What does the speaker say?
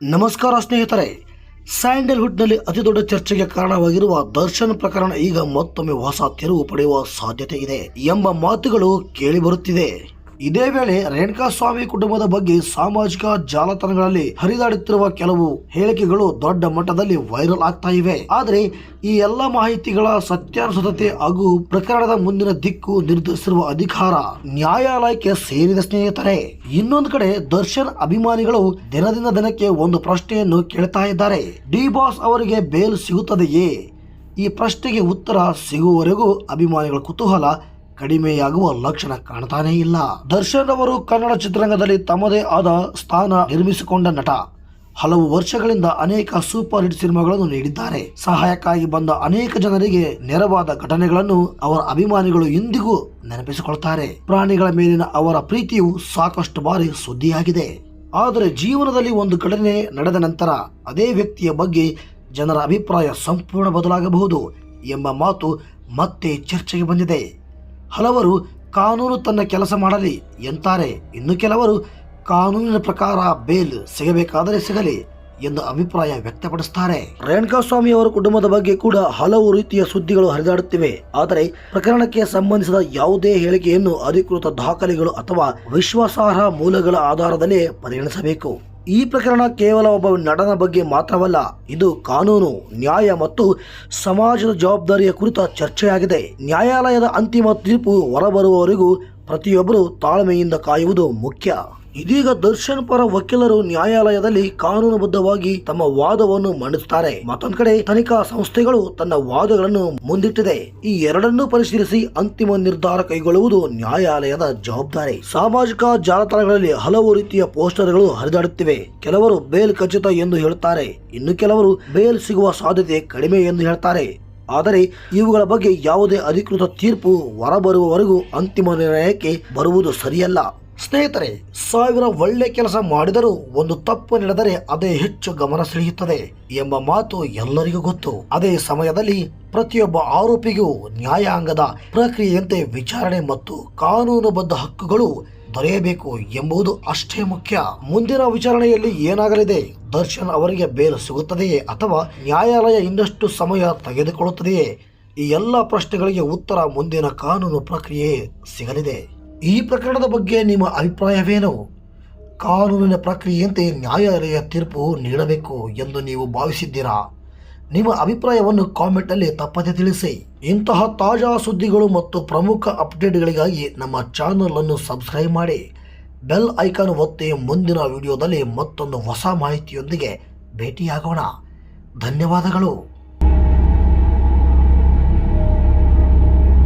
ನಮಸ್ಕಾರ ಸ್ನೇಹಿತರೆ, ಸ್ಯಾಂಡಲ್ವುಡ್ನಲ್ಲಿ ಅತಿ ದೊಡ್ಡ ಚರ್ಚೆಗೆ ಕಾರಣವಾಗಿರುವ ದರ್ಶನ್ ಪ್ರಕರಣ ಈಗ ಮತ್ತೊಮ್ಮೆ ಹೊಸ ತಿರುವು ಪಡೆಯುವ ಸಾಧ್ಯತೆ ಇದೆ ಎಂಬ ಮಾತುಗಳು ಕೇಳಿಬರುತ್ತಿದೆ. ಇದೇ ವೇಳೆ ರೇಣುಕಾಸ್ವಾಮಿ ಕುಟುಂಬದ ಬಗ್ಗೆ ಸಾಮಾಜಿಕ ಜಾಲತಾಣಗಳಲ್ಲಿ ಹರಿದಾಡುತ್ತಿರುವ ಕೆಲವು ಹೇಳಿಕೆಗಳು ದೊಡ್ಡ ಮಟ್ಟದಲ್ಲಿ ವೈರಲ್ ಆಗ್ತಾ ಇವೆ. ಆದರೆ ಈ ಎಲ್ಲ ಮಾಹಿತಿಗಳ ಸತ್ಯಾಸತ್ಯತೆ ಹಾಗೂ ಪ್ರಕರಣದ ಮುಂದಿನ ದಿಕ್ಕು ನಿರ್ಧರಿಸಿರುವ ಅಧಿಕಾರ ನ್ಯಾಯಾಲಯಕ್ಕೆ ಸೇರಿದ ಸ್ನೇಹಿತರೆ. ಇನ್ನೊಂದು ಕಡೆ ದರ್ಶನ್ ಅಭಿಮಾನಿಗಳು ದಿನದಿಂದ ದಿನಕ್ಕೆ ಒಂದು ಪ್ರಶ್ನೆಯನ್ನು ಕೇಳ್ತಾ ಇದ್ದಾರೆ. ಡಿ ಬಾಸ್ ಅವರಿಗೆ ಬೇಲ್ ಸಿಗುತ್ತದೆಯೇ? ಈ ಪ್ರಶ್ನೆಗೆ ಉತ್ತರ ಸಿಗುವವರೆಗೂ ಅಭಿಮಾನಿಗಳ ಕುತೂಹಲ ಕಡಿಮೆಯಾಗುವ ಲಕ್ಷಣ ಕಾಣ್ತಾನೇ ಇಲ್ಲ. ದರ್ಶನ್ ಅವರು ಕನ್ನಡ ಚಿತ್ರರಂಗದಲ್ಲಿ ತಮ್ಮದೇ ಆದ ಸ್ಥಾನ ನಿರ್ಮಿಸಿಕೊಂಡ ನಟ. ಹಲವು ವರ್ಷಗಳಿಂದ ಅನೇಕ ಸೂಪರ್ ಹಿಟ್ ಸಿನಿಮಾಗಳನ್ನು ನೀಡಿದ್ದಾರೆ. ಸಹಾಯಕ್ಕಾಗಿ ಬಂದ ಅನೇಕ ಜನರಿಗೆ ನೆರವಾದ ಘಟನೆಗಳನ್ನು ಅವರ ಅಭಿಮಾನಿಗಳು ಇಂದಿಗೂ ನೆನಪಿಸಿಕೊಳ್ತಾರೆ. ಪ್ರಾಣಿಗಳ ಮೇಲಿನ ಅವರ ಪ್ರೀತಿಯು ಸಾಕಷ್ಟು ಬಾರಿ ಸುದ್ದಿಯಾಗಿದೆ. ಆದರೆ ಜೀವನದಲ್ಲಿ ಒಂದು ಘಟನೆ ನಡೆದ ನಂತರ ಅದೇ ವ್ಯಕ್ತಿಯ ಬಗ್ಗೆ ಜನರ ಅಭಿಪ್ರಾಯ ಸಂಪೂರ್ಣ ಬದಲಾಗಬಹುದು ಎಂಬ ಮಾತು ಮತ್ತೆ ಚರ್ಚೆಗೆ ಬಂದಿದೆ. ಹಲವರು ಕಾನೂನು ತನ್ನ ಕೆಲಸ ಮಾಡಲಿ ಎಂತಾರೆ. ಇನ್ನು ಕೆಲವರು ಕಾನೂನಿನ ಪ್ರಕಾರ ಬೇಲ್ ಸಿಗಬೇಕಾದರೆ ಸಿಗಲಿ ಎಂದು ಅಭಿಪ್ರಾಯ ವ್ಯಕ್ತಪಡಿಸುತ್ತಾರೆ. ರೇಣುಕಾಸ್ವಾಮಿ ಅವರ ಕುಟುಂಬದ ಬಗ್ಗೆ ಕೂಡ ಹಲವು ರೀತಿಯ ಸುದ್ದಿಗಳು ಹರಿದಾಡುತ್ತಿವೆ. ಆದರೆ ಪ್ರಕರಣಕ್ಕೆ ಸಂಬಂಧಿಸಿದ ಯಾವುದೇ ಹೇಳಿಕೆಯನ್ನು ಅಧಿಕೃತ ದಾಖಲೆಗಳು ಅಥವಾ ವಿಶ್ವಾಸಾರ್ಹ ಮೂಲಗಳ ಆಧಾರದಲ್ಲಿ ಪರಿಗಣಿಸಬೇಕು. ಈ ಪ್ರಕರಣ ಕೇವಲ ಒಬ್ಬ ನಟನ ಬಗ್ಗೆ ಮಾತ್ರವಲ್ಲ, ಇದು ಕಾನೂನು, ನ್ಯಾಯ ಮತ್ತು ಸಮಾಜದ ಜವಾಬ್ದಾರಿಯ ಕುರಿತ ಚರ್ಚೆಯಾಗಿದೆ. ನ್ಯಾಯಾಲಯದ ಅಂತಿಮ ತೀರ್ಪು ಹೊರಬರುವವರೆಗೂ ಪ್ರತಿಯೊಬ್ಬರು ತಾಳ್ಮೆಯಿಂದ ಕಾಯುವುದು ಮುಖ್ಯ. ಇದೀಗ ದರ್ಶನ್ ಪರ ವಕೀಲರು ನ್ಯಾಯಾಲಯದಲ್ಲಿ ಕಾನೂನುಬದ್ಧವಾಗಿ ತಮ್ಮ ವಾದವನ್ನು ಮಂಡಿಸುತ್ತಾರೆ. ಮತ್ತೊಂದು ಕಡೆ ತನಿಖಾ ಸಂಸ್ಥೆಗಳು ತನ್ನ ವಾದಗಳನ್ನು ಮುಂದಿಟ್ಟಿದೆ. ಈ ಎರಡನ್ನೂ ಪರಿಶೀಲಿಸಿ ಅಂತಿಮ ನಿರ್ಧಾರ ಕೈಗೊಳ್ಳುವುದು ನ್ಯಾಯಾಲಯದ ಜವಾಬ್ದಾರಿ. ಸಾಮಾಜಿಕ ಜಾಲತಾಣಗಳಲ್ಲಿ ಹಲವು ರೀತಿಯ ಪೋಸ್ಟರ್ಗಳು ಹರಿದಾಡುತ್ತಿವೆ. ಕೆಲವರು ಬೇಲ್ ಖಚಿತ ಎಂದು ಹೇಳುತ್ತಾರೆ, ಇನ್ನು ಕೆಲವರು ಬೇಲ್ ಸಿಗುವ ಸಾಧ್ಯತೆ ಕಡಿಮೆ ಎಂದು ಹೇಳ್ತಾರೆ. ಆದರೆ ಇವುಗಳ ಬಗ್ಗೆ ಯಾವುದೇ ಅಧಿಕೃತ ತೀರ್ಪು ಹೊರಬರುವವರೆಗೂ ಅಂತಿಮ ನಿರ್ಣಯಕ್ಕೆ ಬರುವುದು ಸರಿಯಲ್ಲ. ಸ್ನೇಹಿತರೆ, 1000 ಒಳ್ಳೆ ಕೆಲಸ ಮಾಡಿದರೂ ಒಂದು ತಪ್ಪು ನಡೆದರೆ ಅದೇ ಹೆಚ್ಚು ಗಮನ ಸೆಳೆಯುತ್ತದೆ ಎಂಬ ಮಾತು ಎಲ್ಲರಿಗೂ ಗೊತ್ತು. ಅದೇ ಸಮಯದಲ್ಲಿ ಪ್ರತಿಯೊಬ್ಬ ಆರೋಪಿಗೂ ನ್ಯಾಯಾಂಗದ ಪ್ರಕ್ರಿಯೆಯಂತೆ ವಿಚಾರಣೆ ಮತ್ತು ಕಾನೂನುಬದ್ಧ ಹಕ್ಕುಗಳು ದೊರೆಯಬೇಕು ಎಂಬುದು ಅಷ್ಟೇ ಮುಖ್ಯ. ಮುಂದಿನ ವಿಚಾರಣೆಯಲ್ಲಿ ಏನಾಗಲಿದೆ? ದರ್ಶನ್ ಅವರಿಗೆ ಬೇಲ್ ಸಿಗುತ್ತದೆಯೇ ಅಥವಾ ನ್ಯಾಯಾಲಯ ಇನ್ನಷ್ಟು ಸಮಯ ತೆಗೆದುಕೊಳ್ಳುತ್ತದೆಯೇ? ಈ ಎಲ್ಲ ಪ್ರಶ್ನೆಗಳಿಗೆ ಉತ್ತರ ಮುಂದಿನ ಕಾನೂನು ಪ್ರಕ್ರಿಯೆ ಸಿಗಲಿದೆ. ಈ ಪ್ರಕರಣದ ಬಗ್ಗೆ ನಿಮ್ಮ ಅಭಿಪ್ರಾಯವೇನು? ಕಾನೂನಿನ ಪ್ರಕ್ರಿಯೆಯಂತೆ ನ್ಯಾಯಾಲಯ ತೀರ್ಪು ನೀಡಬೇಕು ಎಂದು ನೀವು ಭಾವಿಸಿದ್ದೀರಾ? ನಿಮ್ಮ ಅಭಿಪ್ರಾಯವನ್ನು ಕಾಮೆಂಟ್ನಲ್ಲಿ ತಪ್ಪದೆ ತಿಳಿಸಿ. ಇಂತಹ ತಾಜಾ ಸುದ್ದಿಗಳು ಮತ್ತು ಪ್ರಮುಖ ಅಪ್ಡೇಟ್ಗಳಿಗಾಗಿ ನಮ್ಮ ಚಾನಲ್ ಅನ್ನು ಸಬ್ಸ್ಕ್ರೈಬ್ ಮಾಡಿ. ಬೆಲ್ ಐಕಾನ್ ಒತ್ತಿ. ಮುಂದಿನ ವಿಡಿಯೋದಲ್ಲಿ ಮತ್ತೊಂದು ಹೊಸ ಮಾಹಿತಿಯೊಂದಿಗೆ ಭೇಟಿಯಾಗೋಣ. ಧನ್ಯವಾದಗಳು.